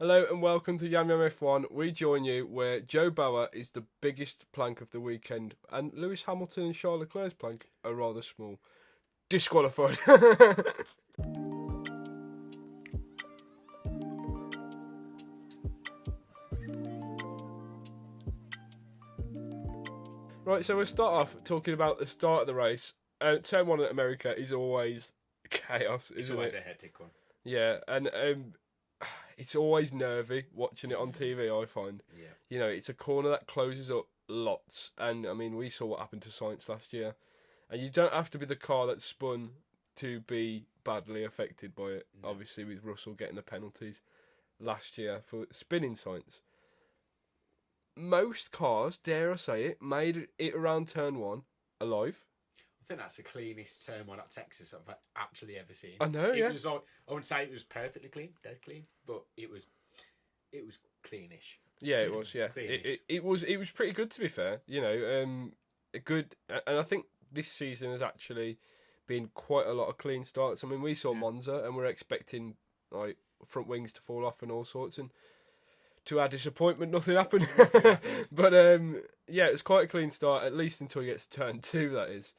Hello and welcome to Yam Yam F1. We join you where Joe Bauer is the biggest plank of the weekend and Lewis Hamilton and Charles Leclerc's plank are rather small. Disqualified. Right, so we'll start off talking about the start of the race. Turn 1 at America is always chaos, isn't it? It's always a hectic one. Yeah, and it's always nervy watching it on TV, I find. Yeah. You know, it's a corner that closes up lots. And, I mean, we saw what happened to Sainz last year. And you don't have to be the car that spun to be badly affected by it. No. Obviously, with Russell getting the penalties last year for spinning Sainz. Most cars, dare I say it, made it around turn 1 alive. I think that's the cleanest turn 1 at Texas I've actually ever seen. I know, yeah. It was like, I wouldn't say it was perfectly clean, dead clean, but it was cleanish. Yeah, it was. Yeah, it was pretty good, to be fair. You know, good, and I think this season has actually been quite a lot of clean starts. I mean, we saw Monza, and we're expecting like front wings to fall off and all sorts, and to our disappointment, nothing happened. But yeah, it's quite a clean start, at least until you get to turn 2. That is.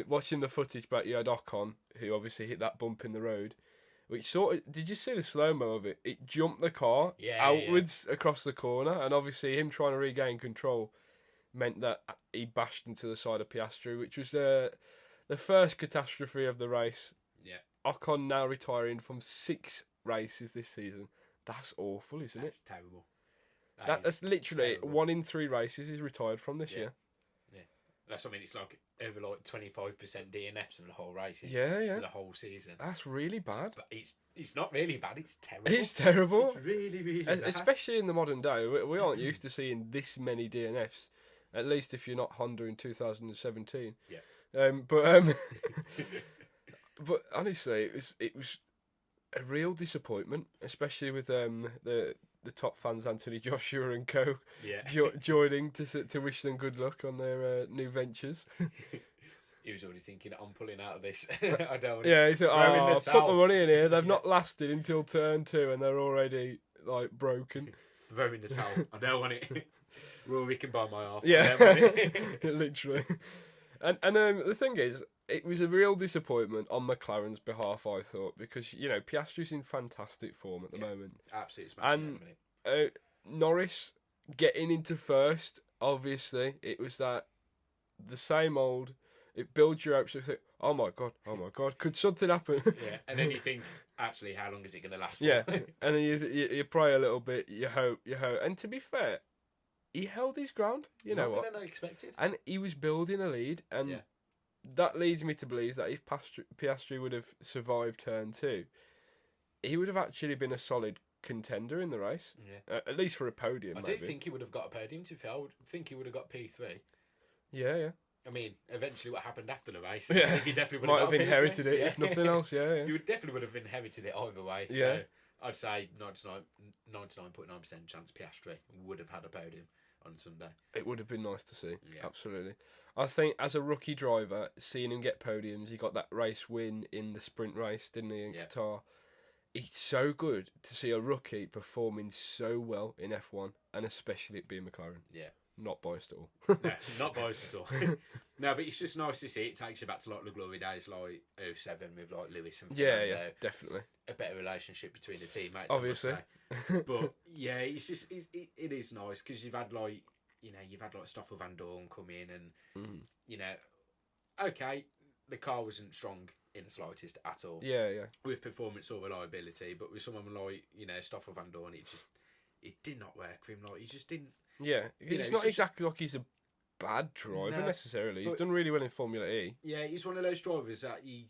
Watching the footage back, you had Ocon, who obviously hit that bump in the road, which sort of, did you see the slow-mo of it? It jumped the car outwards across the corner, and obviously him trying to regain control meant that he bashed into the side of Piastri, which was the first catastrophe of the race. Yeah. Ocon now retiring from 6 races this season. That's awful, isn't it? That's terrible. That's literally terrible. 1 in 3 races he's retired from this year. Yeah. That's, I mean, it's like over like 25% DNFs in the whole race. Yeah. For the whole season. That's really bad. But it's not really bad, it's terrible. It's terrible. It's really, really bad. Especially in the modern day. We aren't used to seeing this many DNFs. At least if you're not Honda in 2017. Yeah. But honestly, it was a real disappointment, especially with the top fans, Anthony Joshua and co, joining to wish them good luck on their new ventures. He was already thinking, I'm pulling out of this. I don't. Yeah, he thought, I'll put my money in here. They've not lasted until turn 2, and they're already like broken. Throw in the towel. I don't want it. Rory can buy my half. Yeah, literally. And the thing is, it was a real disappointment on McLaren's behalf, I thought, because, you know, Piastri's in fantastic form at the moment. Absolutely smashing. And Norris getting into first, obviously, it was the same old, it builds your hopes. You think, oh my God, could something happen? Yeah, and then you think, actually, how long is it going to last for? Yeah, and then you pray a little bit, you hope. And to be fair, he held his ground, you know what? Than I expected. And he was building a lead, and that leads me to believe that if Piastri would have survived turn 2, he would have actually been a solid contender in the race. Yeah. At least for a podium, I do think he would have got a podium, to be fair. I would think he would have got P3. Yeah. I mean, eventually what happened after the race, I think he definitely would might have have inherited it, if nothing else, yeah. You definitely would have inherited it either way. Yeah. So I'd say 99.9% chance Piastri would have had a podium on Sunday. It would have been nice to see, absolutely. I think as a rookie driver, seeing him get podiums, he got that race win in the sprint race, didn't he, in Qatar. It's so good to see a rookie performing so well in F1, and especially it being McLaren. Yeah. Not biased at all. No, not biased at all. No, but it's just nice to see. It takes you back to like the glory days, like 07 with like Lewis and Fernando. Yeah, definitely. A better relationship between the teammates, obviously. But yeah, it's just it is nice because you've had like Stoffel Van Dorn come in and you know, okay, the car wasn't strong in the slightest at all. Yeah. With performance or reliability, but with someone like Stoffel Van Dorn, it did not work for him. Like he just didn't. Yeah, it's not exactly like he's a bad driver necessarily. He's done really well in Formula E. Yeah, he's one of those drivers that he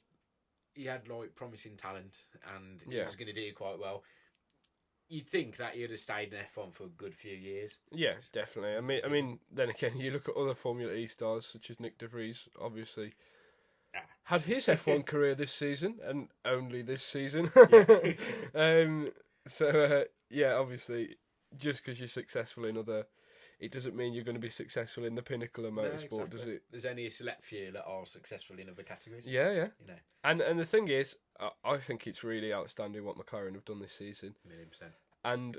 had like promising talent and he was going to do quite well. You'd think that he'd have stayed in F1 for a good few years. Yeah, definitely. I mean, then again, you look at other Formula E stars such as Nick De Vries, obviously. Had his F1 career this season and only this season. Obviously, just because you're successful in other, it doesn't mean you're going to be successful in the pinnacle of motorsport, does it? There's only a select few that are successful in other categories. Yeah. You know. And the thing is, I think it's really outstanding what McLaren have done this season. 1,000,000%. and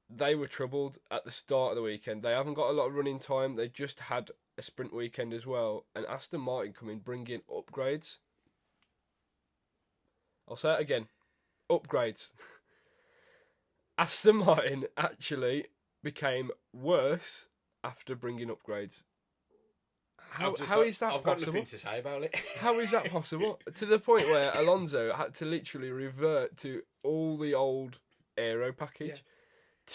they were troubled at the start of the weekend. They haven't got a lot of running time. They just had a sprint weekend as well, and Aston Martin come in bringing upgrades. I'll say it again, upgrades. Aston Martin actually became worse after bringing upgrades. How is that possible? I've got nothing to say about it. How is that possible? To the point where Alonso had to literally revert to all the old aero package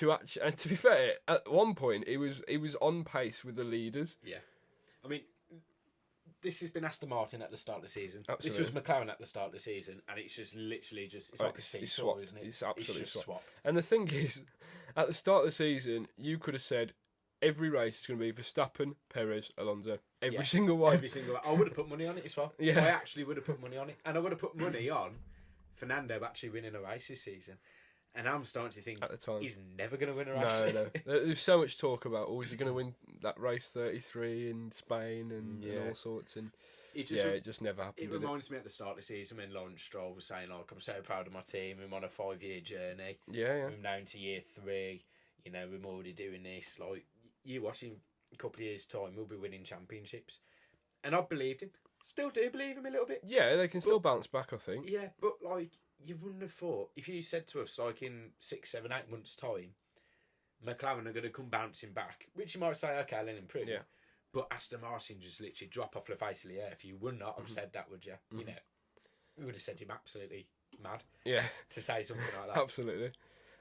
and to be fair, at one point he was on pace with the leaders. Yeah, I mean, this has been Aston Martin at the start of the season. Absolutely. This was McLaren at the start of the season, and it's just literally it's like a seesaw, isn't it? It's absolutely just swapped. And the thing is, at the start of the season, you could have said every race is going to be Verstappen, Perez, Alonso. Every single one. Every single one. I would have put money on it as well. Yeah. I actually would have put money on it. And I would have put money on Fernando actually winning a race this season. And I'm starting to think at the time, he's never going to win a race. No. There's so much talk about, is he going to win that race 33 in Spain and all sorts. And it just never happened. It reminds me at the start of the season when Lawrence Stroll was saying, like, I'm so proud of my team. I'm on a 5-year journey. Yeah. We're now into year 3. You know, we're already doing this. Like, you watching a couple of years' time, we'll be winning championships. And I believed him. Still do believe him a little bit. Yeah, they can still bounce back, I think. Yeah, but, like, you wouldn't have thought, if you said to us, like, in 6, 7, 8 months' time, McLaren are going to come bouncing back, which you might say, okay, I'll improve. Yeah. But Aston Martin just literally drop off the face of the earth. You would not have said that, would you? You know, we would have said him absolutely mad. Yeah. To say something like that. Absolutely.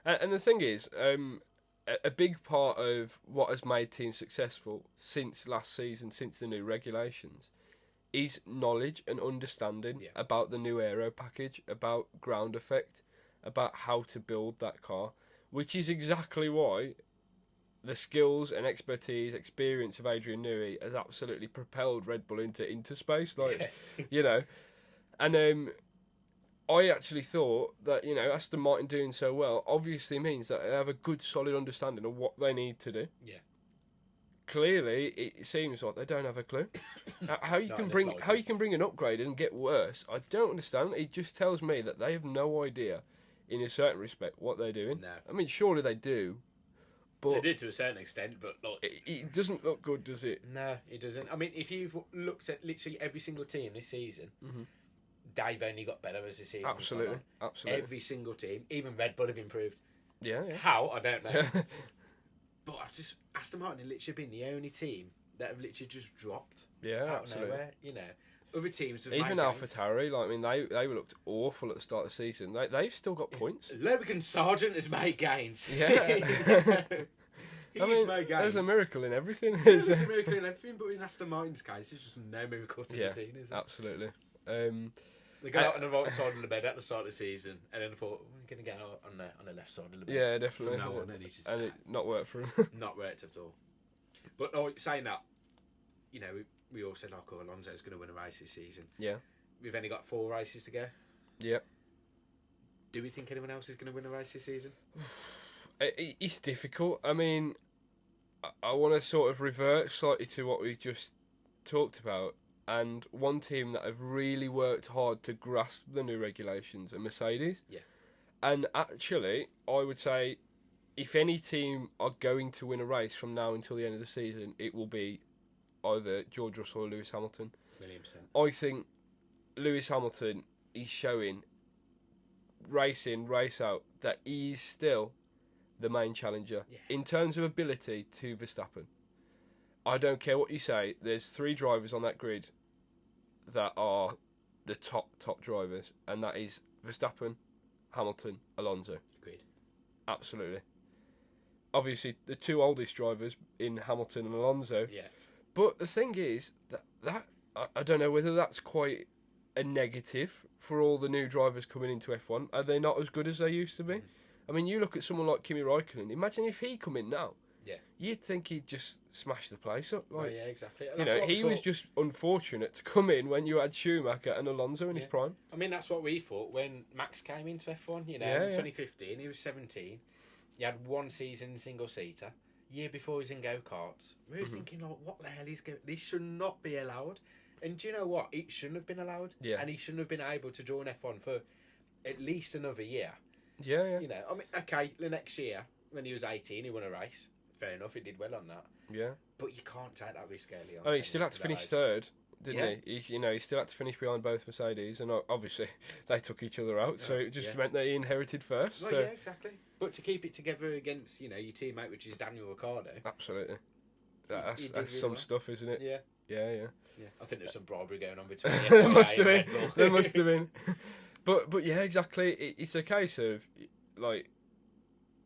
And the thing is, a big part of what has made teams successful since last season, since the new regulations, is knowledge and understanding about the new aero package, about ground effect, about how to build that car, which is exactly why the skills and experience of Adrian Newey has absolutely propelled Red Bull into space. Like, you know, and I actually thought that, you know, Aston Martin doing so well obviously means that they have a good, solid understanding of what they need to do. Yeah. Clearly, it seems like they don't have a clue. How you can bring an upgrade and get worse, I don't understand. It just tells me that they have no idea, in a certain respect, what they're doing. No. I mean, surely they do. But they did to a certain extent, but like, it doesn't look good, does it? No, it doesn't. I mean, if you've looked at literally every single team this season, they've only got better as the season. Absolutely. Every single team, even Red Bull have improved. Yeah. How? I don't know. But Aston Martin have literally been the only team that have literally just dropped. Yeah, out absolutely. Of nowhere. You know, other teams have even AlphaTauri. Like, I mean, they looked awful at the start of the season. They've still got points. Logan Sargent has made gains. Yeah. I mean, there's a miracle in everything. There's a miracle in everything, but in Aston Martin's case, there's just no miracle to be seen, is it? Absolutely. They got out on the right side of the bed at the start of the season, and then thought, we're going to get out on the left side of the bed. Yeah, definitely. From now on, and it not worked for him. Not worked at all. But saying that, you know, we all said, oh, Alonso's going to win a race this season. Yeah. We've only got 4 races to go. Yeah. Do we think anyone else is going to win a race this season? It's difficult. I mean, I want to sort of revert slightly to what we just talked about. And one team that have really worked hard to grasp the new regulations are Mercedes. Yeah. And actually, I would say, if any team are going to win a race from now until the end of the season, it will be either George Russell or Lewis Hamilton. 1,000,000%. I think Lewis Hamilton is showing, race in, race out, that he's still the main challenger in terms of ability to Verstappen. I don't care what you say, there's 3 drivers on that grid that are the top drivers, and that is Verstappen, Hamilton, Alonso. Agreed. Absolutely. Obviously, the 2 oldest drivers in Hamilton and Alonso. Yeah. But the thing is that I don't know whether that's quite a negative for all the new drivers coming into F1. Are they not as good as they used to be? I mean, you look at someone like Kimi Räikkönen. Imagine if he come in now. Yeah. You'd think he'd just smash the place up. Like, yeah, exactly. You know, he was just unfortunate to come in when you had Schumacher and Alonso in his prime. I mean, that's what we thought when Max came into F1. You know, in 2015, he was 17. He had 1 season single-seater. Year before, he was in go-karts. We were thinking, like, what the hell is going? This should not be allowed. And do you know what? It shouldn't have been allowed. Yeah. And he shouldn't have been able to join F1 for at least another year. Yeah. You know, I mean, okay, the next year when he was 18, he won a race. Fair enough, he did well on that. Yeah. But you can't take that risk early on. Oh, he still had to finish third, didn't Yeah. he? He still had to finish behind both Mercedes, and obviously they took each other out, so it just meant that he inherited first. Well, so. yeah, exactly. But to keep it together against, your teammate, which is Daniel Ricciardo. Absolutely. That's really some well. stuff, isn't it? Yeah. Yeah. I think there's some bribery going on between the There FIA must have and been. Red Bull. There must have been. But yeah, exactly. It's a case of, like,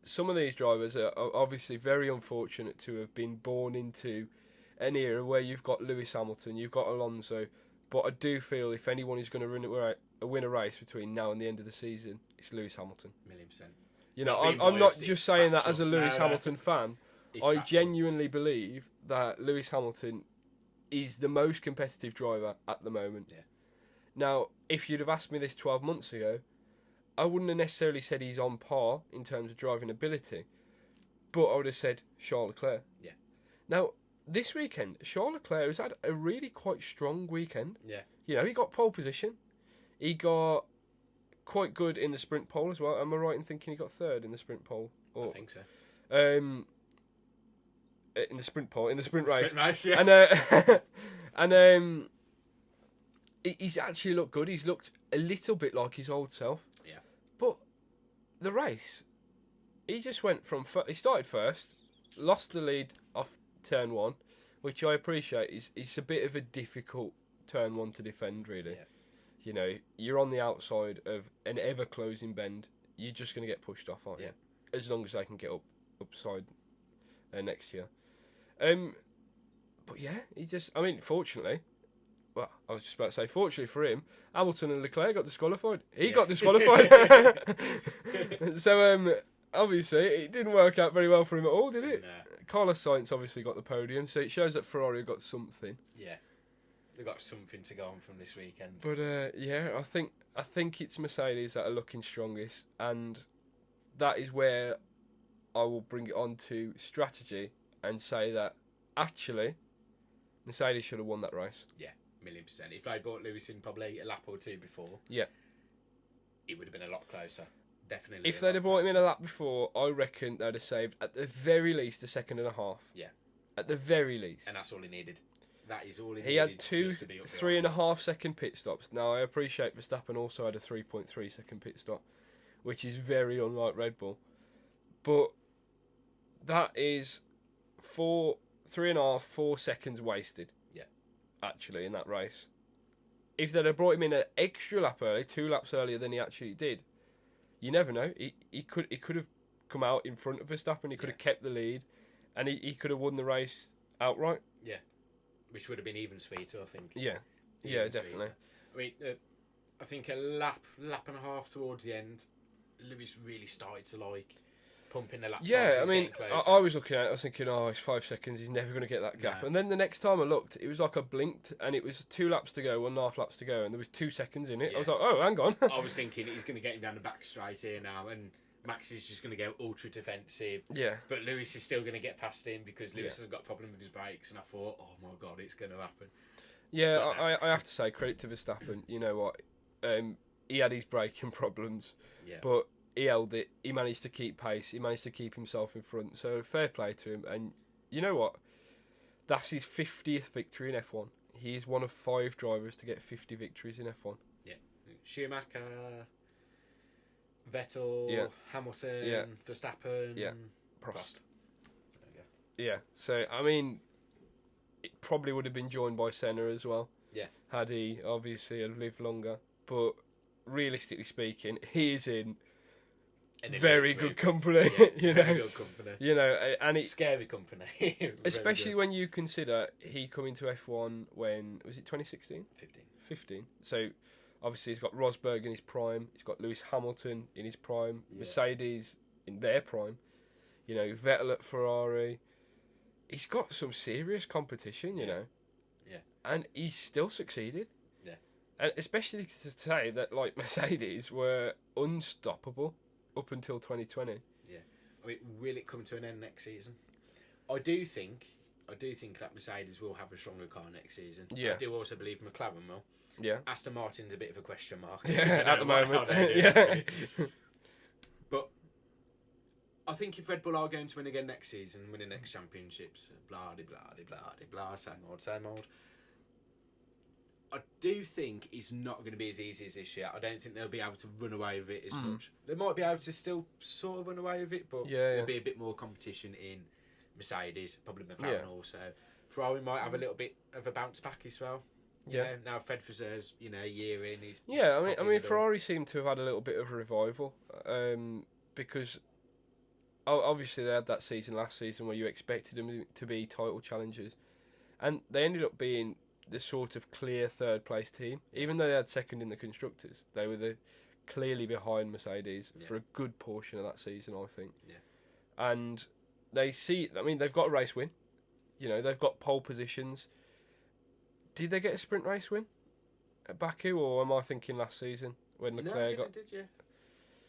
some of these drivers are obviously very unfortunate to have been born into an era where you've got Lewis Hamilton, you've got Alonso, but I do feel if anyone is going to win a race between now and the end of the season, it's Lewis Hamilton. 1,000,000%. You know, I'm not just saying that as a Lewis Hamilton fan. I genuinely believe that Lewis Hamilton is the most competitive driver at the moment. Yeah. Now, if you'd have asked me this 12 months ago, I wouldn't have necessarily said he's on par in terms of driving ability, but I would have said Charles Leclerc. Yeah. Now, this weekend, Charles Leclerc has had a really quite strong weekend. Yeah. You know, he got pole position. He got quite good in the sprint pole as well. Am I right in thinking he got third in the sprint pole? I think so. In the sprint pole, in the sprint race. Sprint race, yeah. And he's actually looked good. He's looked a little bit like his old self. Yeah. But the race, he just went from... He started first, lost the lead off turn one, which I appreciate. It's a bit of a difficult turn one to defend, really. Yeah. You know, you're on the outside of an ever-closing bend. You're just going to get pushed off, aren't you? As long as they can get upside next year. But yeah, fortunately... Well, I was just about to say, fortunately for him, Hamilton and Leclerc got disqualified. He got disqualified. So, obviously, it didn't work out very well for him at all, did it? No. Carlos Sainz obviously got the podium, so it shows that Ferrari got something. Yeah. They've got something to go on from this weekend. But, yeah, I think it's Mercedes that are looking strongest, and that is where I will bring it on to strategy and say that, actually, Mercedes should have won that race. Yeah. 1,000,000%. If they brought Lewis in probably a lap or two before, it would have been a lot closer. Definitely. If they'd have brought him in a lap before, I reckon they'd have saved at the very least a second and a half. Yeah. At the very least. And that's all he needed. That is all he needed. He had 3.5 second pit stops. Now, I appreciate Verstappen also had a 3.3 second pit stop, which is very unlike Red Bull. But that is 3.5, 4 seconds wasted. Actually, in that race. If they'd have brought him in an extra lap early, 2 laps earlier than he actually did, you never know. He could have come out in front of Verstappen, he could have kept the lead, and he could have won the race outright. Yeah. Which would have been even sweeter, I think. Yeah. Even Definitely. Sweeter. I mean, I think a lap and a half towards the end, Lewis really started to pumping the lap times. Yeah, I mean, I was looking at it, I was thinking, it's 5 seconds, he's never going to get that gap. No. And then the next time I looked, it was like I blinked, and it was 2 laps to go, 1.5 laps to go, and there was 2 seconds in it. Yeah. I was like, oh, hang on. I was thinking he's going to get him down the back straight here now, and Max is just going to go ultra defensive. Yeah. But Lewis is still going to get past him because Lewis has got a problem with his brakes, and I thought, oh my God, it's going to happen. Yeah, I have to say, credit to Verstappen. You know what? He had his braking problems, but he held it. He managed to keep pace. He managed to keep himself in front. So fair play to him. And you know what? That's his 50th victory in F1. He is one of 5 drivers to get 50 victories in F1. Yeah. Schumacher, Vettel, Hamilton, Verstappen, Prost. There we go. Yeah. So, I mean, it probably would have been joined by Senna as well. Yeah. Had he obviously had lived longer. But realistically speaking, he is in very good company. Yeah, very good company. You know, and it's scary company. Especially when you consider he come into F1 when was it 2016? 15. So obviously he's got Rosberg in his prime. He's got Lewis Hamilton in his prime. Yeah. Mercedes in their prime. You know, Vettel at Ferrari. He's got some serious competition. You know. Yeah. And he's still succeeded. Yeah. And especially to say that like Mercedes were unstoppable up until 2020. Yeah. I mean, will it come to an end next season? I do think that Mercedes will have a stronger car next season. Yeah. I do also believe McLaren will. Yeah. Aston Martin's a bit of a question mark. Yeah, at the moment. Yeah. I think if Red Bull are going to win again next season, winning next championships, blah de blah de blah de blah, same old. I do think it's not going to be as easy as this year. I don't think they'll be able to run away with it as much. They might be able to still sort of run away with it, but there'll be a bit more competition in Mercedes, probably McLaren also. Ferrari might have a little bit of a bounce back as well. Now Fred Vasseurs, a year in, he's I mean, Ferrari seem to have had a little bit of a revival because obviously they had that season last season where you expected them to be title challengers, and they ended up being the sort of clear third place team. Even though they had second in the constructors, they were clearly behind Mercedes for a good portion of that season, I think. And they've got a race win. They've got pole positions. Did they get a sprint race win at Baku, or am I thinking last season when Leclerc I think they did,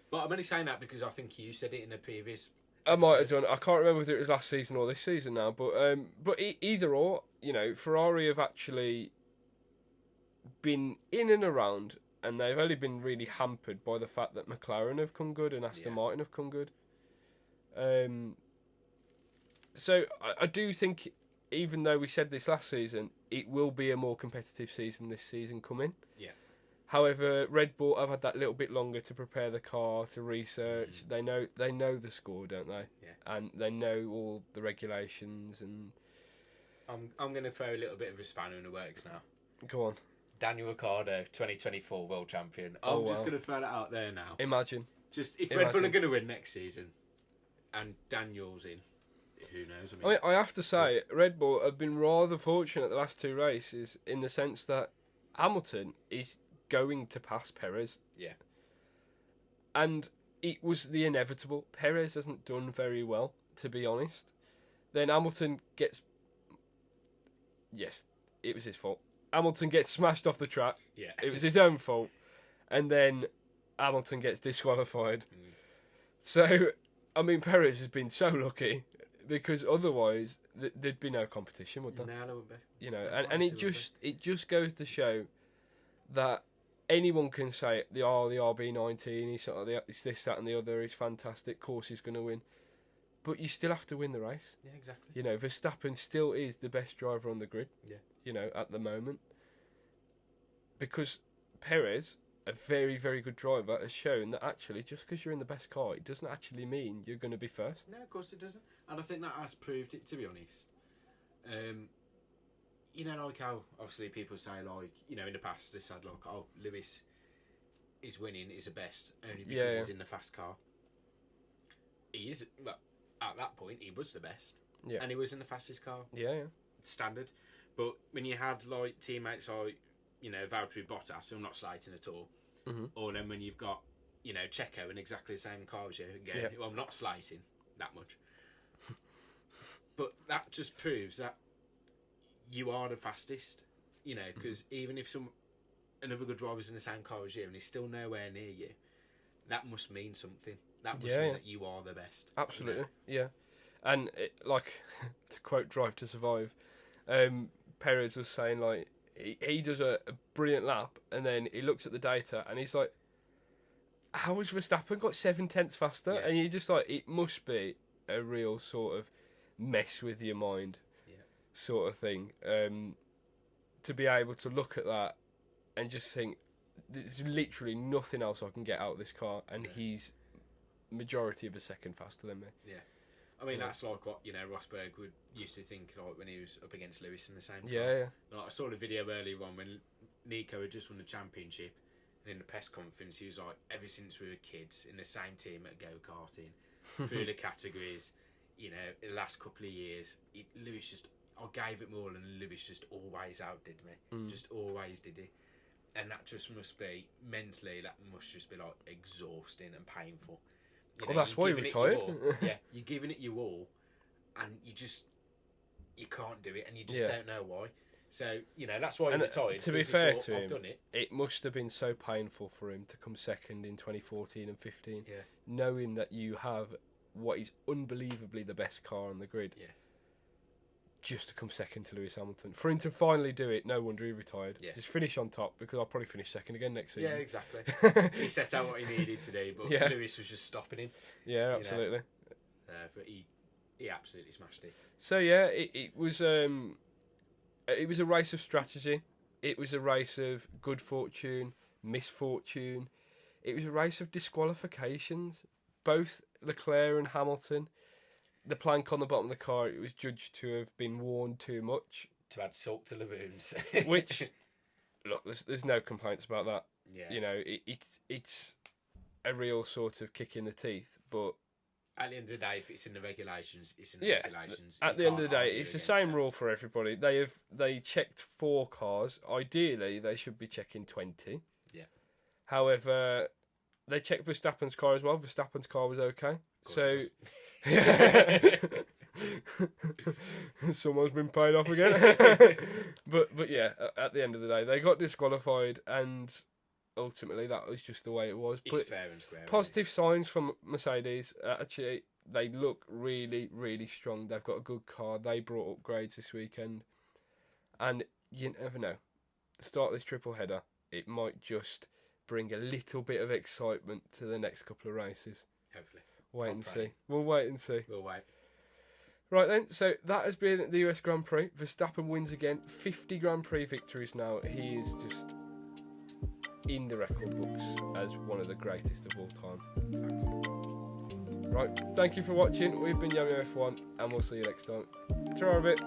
But I'm only saying that because I think you said it in the previous I might have done. I can't remember whether it was last season or this season now, but either or, Ferrari have actually been in and around, and they've only been really hampered by the fact that McLaren have come good and Aston Martin have come good. So I do think, even though we said this last season, it will be a more competitive season this season coming. However, Red Bull have had that little bit longer to prepare the car, to research. They know the score, don't they? And they know all the regulations. And I'm going to throw a little bit of a spanner in the works now. Go on. Daniel Ricciardo, 2024 world champion. I'm just going to throw that out there now. Imagine. Just if Red Bull are going to win next season, and Daniel's in, who knows? I mean, I have to say, Red Bull have been rather fortunate the last two races in the sense that Hamilton is going to pass Perez. And it was the inevitable. Perez hasn't done very well, to be honest. Then Hamilton gets... Yes, it was his fault. Hamilton gets smashed off the track. It was his own fault. And then Hamilton gets disqualified. So, I mean, Perez has been so lucky, because otherwise there'd be no competition, would there? No, there wouldn't be. And it just goes to show that anyone can say the RB19, he's sort of it's this, that, and the other. He's fantastic. Of course, he's going to win, but you still have to win the race. Yeah, exactly. Verstappen still is the best driver on the grid. At the moment, because Perez, a very, very good driver, has shown that actually just because you're in the best car, it doesn't actually mean you're going to be first. No, of course it doesn't, and I think that has proved it. To be honest. Like how obviously people say, like, in the past they said, like, oh, Lewis is winning, is the best only because he's in the fast car. He is, well, at that point he was the best, and he was in the fastest car. Standard. But when you had like teammates like Valtteri Bottas, who I'm not slating at all, or then when you've got Checo in exactly the same car as you again, who I'm not slating that much, but that just proves that you are the fastest, because even if another good driver's in the same car as you and he's still nowhere near you, that must mean something. That must mean that you are the best. Absolutely, And to quote Drive to Survive, Perez was saying, like, he does a brilliant lap, and then he looks at the data and he's like, how has Verstappen got 7/10 faster? And you're just like, it must be a real sort of mess with your mind sort of thing, to be able to look at that and just think there's literally nothing else I can get out of this car, and he's majority of a second faster than me. I mean, that's like what Rosberg would used to think, like, when he was up against Lewis in the same car. Like, I saw the video earlier on when Nico had just won the championship, and in the press conference he was like, ever since we were kids in the same team at go-karting through the categories, in the last couple of years, Lewis just, I gave it more, and Lewis just always outdid me. Just always did it. And that just must be, mentally, that must just be, like, exhausting and painful. That's why he retired. You're giving it your all, and you can't do it, and you just don't know why. So, that's why he retired. To be fair to him, it must have been so painful for him to come second in 2014 and 15, knowing that you have what is unbelievably the best car on the grid. Just to come second to Lewis Hamilton. For him to finally do it, no wonder he retired. Just finish on top, because I'll probably finish second again next season. Yeah, exactly. He set out what he needed to do, but Lewis was just stopping him. Yeah, absolutely. but he absolutely smashed it. So yeah, it was a race of strategy. It was a race of good fortune, misfortune. It was a race of disqualifications. Both Leclerc and Hamilton, the plank on the bottom of the car, it was judged to have been worn too much. To add salt to the wounds. Which, look, there's no complaints about that. Yeah. You know, it's a real sort of kick in the teeth, but at the end of the day, if it's in the regulations, it's in the yeah, regulations. at the end of the day, it's the same rule for everybody. They checked 4 cars. Ideally, they should be checking 20. Yeah. However, they checked Verstappen's car as well. Verstappen's car was okay. So, someone's been paid off again. but yeah, at the end of the day, they got disqualified, and ultimately that was just the way it was. It's fair and square. Positive signs from Mercedes. Actually, they look really, really strong. They've got a good car. They brought upgrades this weekend, and you never know. The start of this triple header, it might just bring a little bit of excitement to the next couple of races. Hopefully. Wait and see. We'll wait and see. We'll wait. Right then, so that has been the US Grand Prix. Verstappen wins again. 50 Grand Prix victories now. He is just in the record books as one of the greatest of all time. Right, thank you for watching. We've been Yummy F1, and we'll see you next time. Ta-ra a bit.